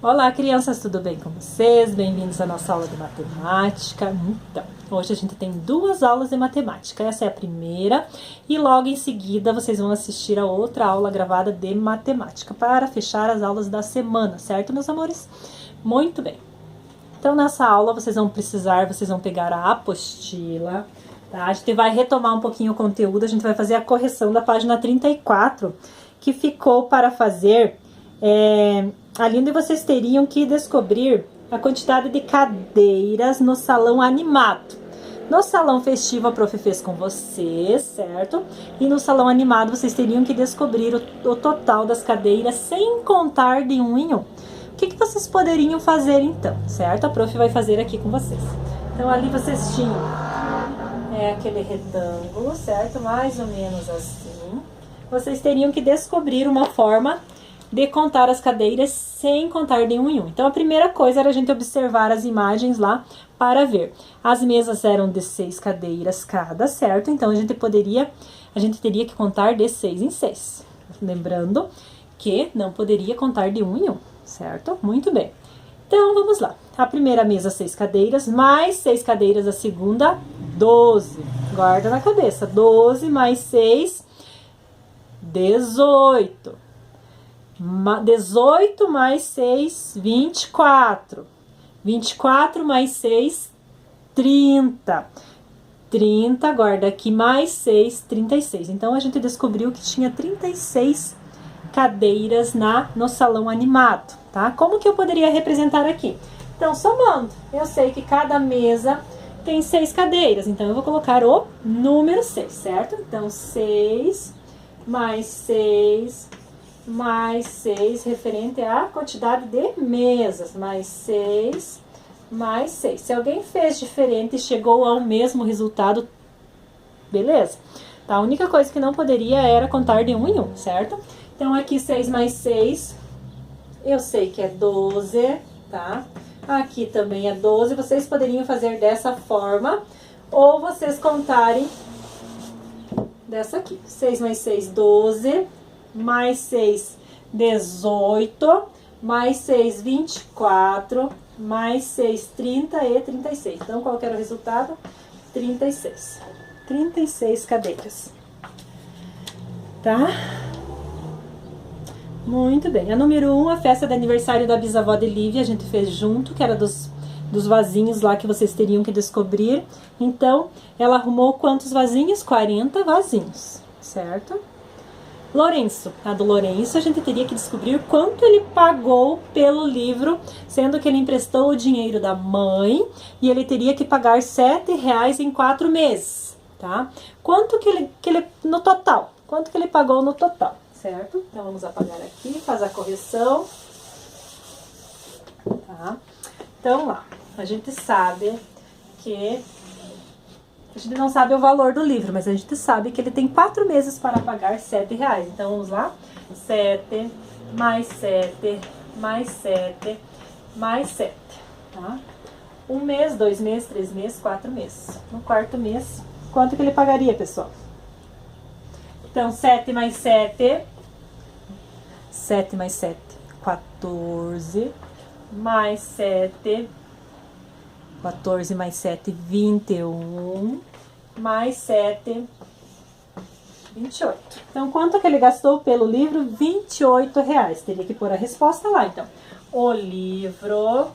Olá, crianças, tudo bem com vocês? Bem-vindos à nossa aula de matemática. Então, hoje a gente tem duas aulas de matemática. Essa é a primeira e logo em seguida vocês vão assistir a outra aula gravada de matemática para fechar as aulas da semana, certo, meus amores? Muito bem. Então, nessa aula vocês vão pegar a apostila, tá? A gente vai retomar um pouquinho o conteúdo, a gente vai fazer a correção da página 34, que ficou para fazer... ali onde vocês teriam que descobrir a quantidade de cadeiras no salão animado. No salão festivo a prof fez com vocês, certo? E no salão animado vocês teriam que descobrir o total das cadeiras sem contar de um em um. O que vocês poderiam fazer então, certo? A prof vai fazer aqui com vocês. Então ali vocês tinham aquele retângulo, certo? Mais ou menos assim. Vocês teriam que descobrir uma forma de contar as cadeiras sem contar de um em um. Então, a primeira coisa era a gente observar as imagens lá para ver. As mesas eram de 6 cadeiras cada, certo? Então, a gente teria que contar de 6 em 6. Lembrando que não poderia contar de um em um, certo? Muito bem. Então, vamos lá. A primeira mesa, 6 cadeiras, mais 6 cadeiras a segunda, 12. Guarda na cabeça. 12 mais 6, 18. 18 mais 6, 24. 24 mais 6, 30. 30, guarda aqui, mais 6, 36. Então, a gente descobriu que tinha 36 cadeiras no salão animado, tá? Como que eu poderia representar aqui? Então, somando, eu sei que cada mesa tem 6 cadeiras, então eu vou colocar o número 6, certo? Então, 6 mais 6... mais 6, referente à quantidade de mesas, mais 6, mais 6. Se alguém fez diferente e chegou ao mesmo resultado, beleza? Tá, a única coisa que não poderia era contar de um em um, certo? Então, aqui 6 mais 6, eu sei que é 12, tá? Aqui também é 12, vocês poderiam fazer dessa forma, ou vocês contarem dessa aqui. 6 mais 6, 12... mais 6, 18, mais 6, 24, mais 6, 30 e 36. Então, qual que era o resultado? 36. 36 cadeiras. Tá? Muito bem. A número 1, a festa de aniversário da bisavó de Lívia, a gente fez junto, que era dos vasinhos lá que vocês teriam que descobrir. Então, ela arrumou quantos vasinhos? 40 vasinhos, certo? Lourenço, a do Lourenço a gente teria que descobrir quanto ele pagou pelo livro, sendo que ele emprestou o dinheiro da mãe e ele teria que pagar R$7 em 4 meses, tá? Quanto que ele no total? Quanto que ele pagou no total, certo? Então vamos apagar aqui, faz a correção, tá? Então lá, a gente sabe que a gente não sabe o valor do livro, mas a gente sabe que ele tem 4 meses para pagar R$7. Então, vamos lá. 7, mais 7, mais 7, mais 7, tá? 1 mês, 2 meses, 3 meses, 4 meses. No quarto mês, quanto que ele pagaria, pessoal? Então, 7 mais 7, 7 mais 7, 14, mais 7... 14 mais 7, 21, mais 7, 28. Então, quanto que ele gastou pelo livro? R$28. Teria que pôr a resposta lá, então. O livro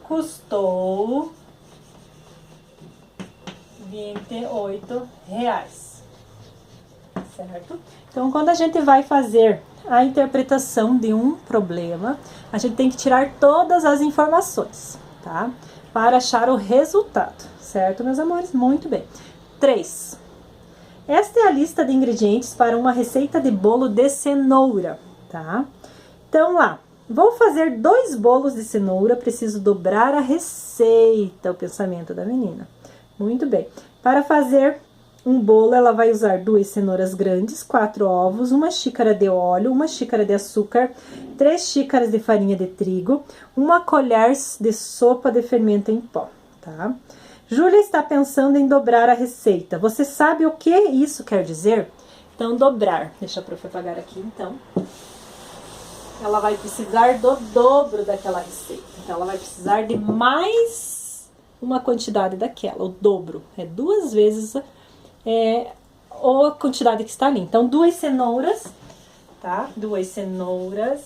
custou R$28. Certo? Então, quando a gente vai fazer a interpretação de um problema, a gente tem que tirar todas as informações, tá? Para achar o resultado, certo, meus amores? Muito bem. 3. Esta é a lista de ingredientes para uma receita de bolo de cenoura, tá? Então, lá, vou fazer 2 bolos de cenoura, preciso dobrar a receita, o pensamento da menina. Muito bem. Para fazer um bolo, ela vai usar 2 cenouras grandes, 4 ovos, 1 xícara de óleo, 1 xícara de açúcar, 3 xícaras de farinha de trigo, 1 colher de sopa de fermento em pó, tá? Júlia está pensando em dobrar a receita. Você sabe o que isso quer dizer? Então, dobrar. Deixa a prof apagar aqui, então. ela vai precisar do dobro daquela receita. Então, ela vai precisar de mais uma quantidade daquela, o dobro. É 2 vezes ou a quantidade que está ali. Então, 2 cenouras, tá? 2 cenouras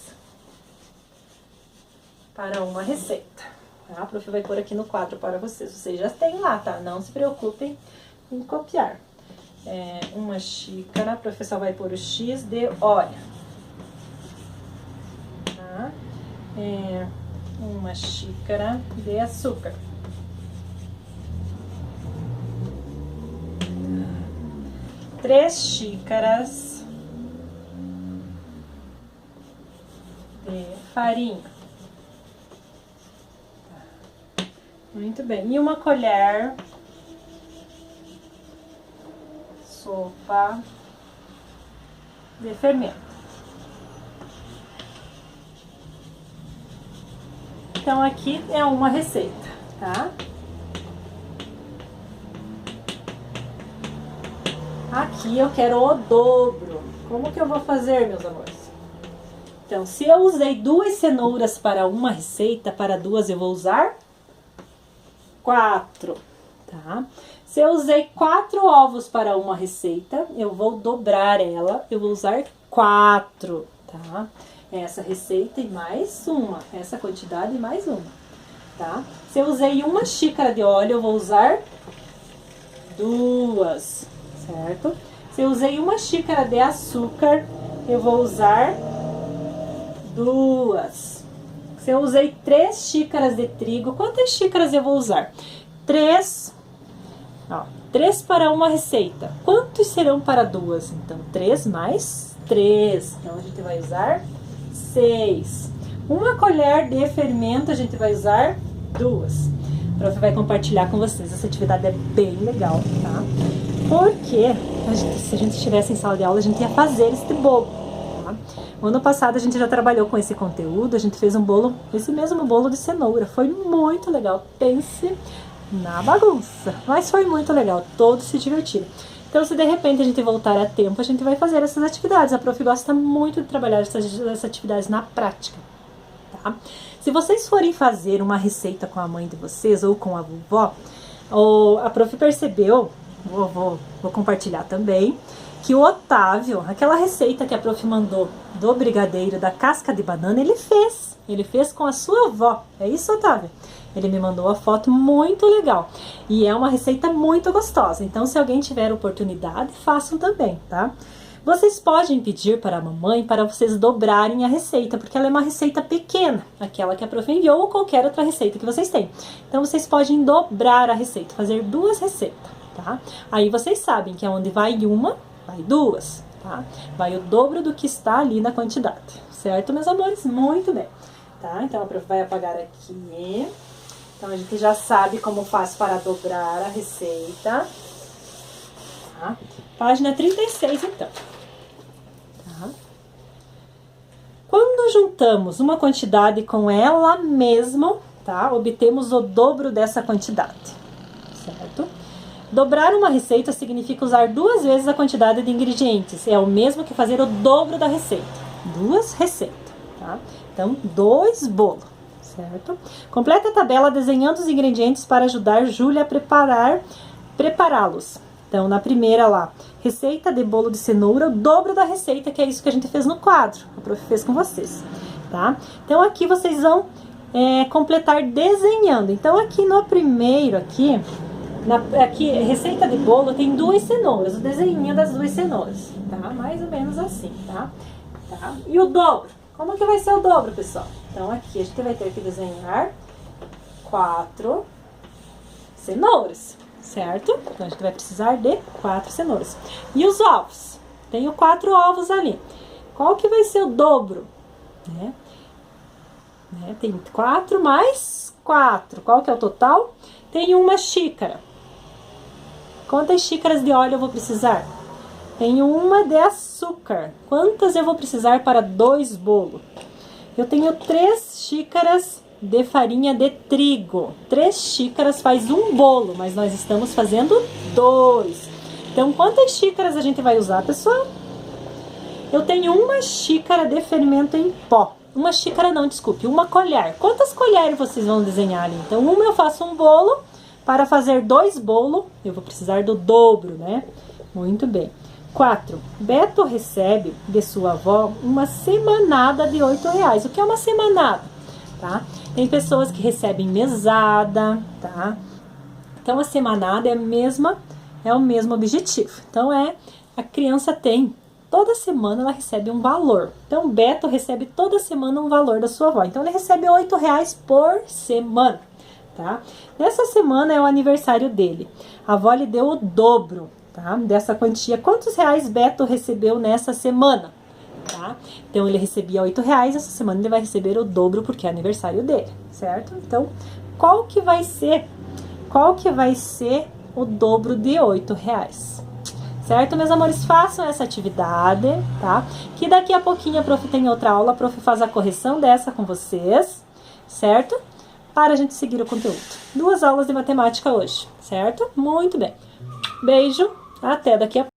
para uma receita. Tá? A prof vai pôr aqui no quadro para vocês. Vocês já têm lá, tá? Não se preocupem em copiar. 1 xícara, a professora vai pôr o X de óleo. Tá? 1 xícara de açúcar. 3 xícaras de farinha. Muito bem. E 1 colher sopa de fermento. Então, aqui é uma receita, tá? Aqui eu quero o dobro. Como que eu vou fazer, meus amores? Então, se eu usei 2 cenouras para uma receita, para 2 eu vou usar 4, tá? Se eu usei 4 ovos para uma receita, eu vou dobrar ela, eu vou usar 4, tá? Essa receita e mais uma, essa quantidade e mais uma, tá? Se eu usei 1 xícara de óleo, eu vou usar 2, certo? Se eu usei 1 xícara de açúcar, eu vou usar 2. Se eu usei 3 xícaras de trigo, quantas xícaras eu vou usar? 3. Ó, 3 para uma receita. Quantos serão para 2? Então, 3 mais 3. Então, a gente vai usar 6. 1 colher de fermento, a gente vai usar 2. A prof vai compartilhar com vocês. Essa atividade é bem legal, tá? Porque se a gente estivesse em sala de aula, a gente ia fazer este bolo, tá? O ano passado a gente já trabalhou com esse conteúdo, a gente fez um bolo, esse mesmo bolo de cenoura. Foi muito legal. Pense na bagunça, mas foi muito legal, todos se divertiram. Então, se de repente a gente voltar a tempo, a gente vai fazer essas atividades. A prof gosta muito de trabalhar essas atividades na prática, tá? Se vocês forem fazer uma receita com a mãe de vocês ou com a vovó, a prof percebeu, vou compartilhar também, que o Otávio, aquela receita que a prof mandou do brigadeiro da casca de banana, ele fez com a sua avó. É isso, Otávio? Ele me mandou a foto muito legal. E é uma receita muito gostosa. Então, se alguém tiver oportunidade, façam também, tá? Vocês podem pedir para a mamãe para vocês dobrarem a receita, porque ela é uma receita pequena, aquela que a prof enviou ou qualquer outra receita que vocês têm. Então, vocês podem dobrar a receita, fazer 2 receitas, tá? Aí vocês sabem que onde vai uma, vai 2, tá? Vai o dobro do que está ali na quantidade, certo, meus amores? Muito bem, tá? Então, a prof vai apagar aqui. Então, a gente já sabe como faz para dobrar a receita. Tá? Página 36, então. Tá? Quando juntamos uma quantidade com ela mesma, tá? Obtemos o dobro dessa quantidade, certo? Dobrar uma receita significa usar 2 vezes a quantidade de ingredientes. É o mesmo que fazer o dobro da receita. 2 receitas, tá? Então, 2 bolos. Certo? Completa a tabela desenhando os ingredientes para ajudar Júlia a prepará-los. Então, na primeira lá, receita de bolo de cenoura, o dobro da receita, que é isso que a gente fez no quadro. A prof fez com vocês, tá? Então, aqui vocês vão completar desenhando. Então, aqui no primeiro, aqui, receita de bolo, tem 2 cenouras, o desenho das 2 cenouras, tá? Mais ou menos assim, tá? E o dobro? Como que vai ser o dobro, pessoal? Então, aqui a gente vai ter que desenhar 4 cenouras, certo? Então, a gente vai precisar de 4 cenouras. E os ovos? Tenho 4 ovos ali. Qual que vai ser o dobro? Tem 4 mais 4. Qual que é o total? Tenho 1 xícara. Quantas xícaras de óleo eu vou precisar? Tenho 1 de açúcar. Quantas eu vou precisar para 2 bolos? Eu tenho 3 xícaras de farinha de trigo. 3 xícaras faz 1 bolo, mas nós estamos fazendo 2. Então, quantas xícaras a gente vai usar, pessoal? Eu tenho 1 xícara de fermento em pó. uma xícara não, desculpe, uma colher. Quantas colheres vocês vão desenhar ali? Então, uma eu faço um bolo, para fazer 2 bolos, eu vou precisar do dobro, né? Muito bem. 4. Beto recebe de sua avó uma semanada de R$8. O que é uma semanada? Tá? Tem pessoas que recebem mesada, tá? Então, a semanada é o mesmo objetivo. Então, a criança tem, toda semana ela recebe um valor. Então, o Beto recebe toda semana um valor da sua avó. Então, ele recebe R$8 por semana, tá? Nessa semana é o aniversário dele. A avó lhe deu o dobro, tá? Dessa quantia. Quantos reais Beto recebeu nessa semana? Tá? Então, ele recebia R$8, essa semana ele vai receber o dobro porque é aniversário dele, certo? Então, qual que vai ser o dobro de R$8? Certo, meus amores? Façam essa atividade, tá? Que daqui a pouquinho a prof tem outra aula, a prof faz a correção dessa com vocês, certo? Para a gente seguir o conteúdo. 2 aulas de matemática hoje, certo? Muito bem. Beijo, até daqui a pouco.